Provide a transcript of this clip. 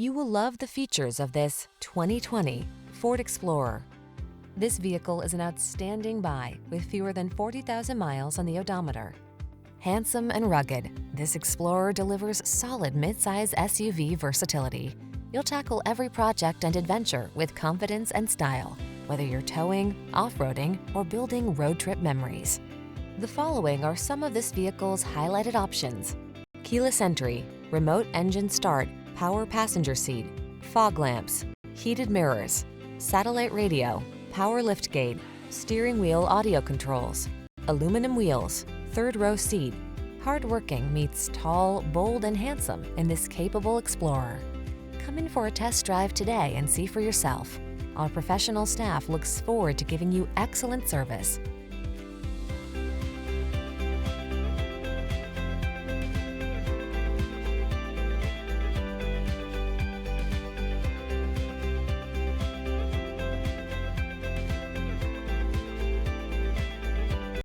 You will love the features of this 2020 Ford Explorer. This vehicle is an outstanding buy with fewer than 40,000 miles on the odometer. Handsome and rugged, this Explorer delivers solid midsize SUV versatility. You'll tackle every project and adventure with confidence and style, whether you're towing, off-roading, or building road trip memories. The following are some of this vehicle's highlighted options: keyless entry, remote engine start, power passenger seat, fog lamps, heated mirrors, satellite radio, power liftgate, steering wheel audio controls, aluminum wheels, third row seat. Hardworking meets tall, bold, and handsome in this capable Explorer. Come in for a test drive today and see for yourself. Our professional staff looks forward to giving you excellent service.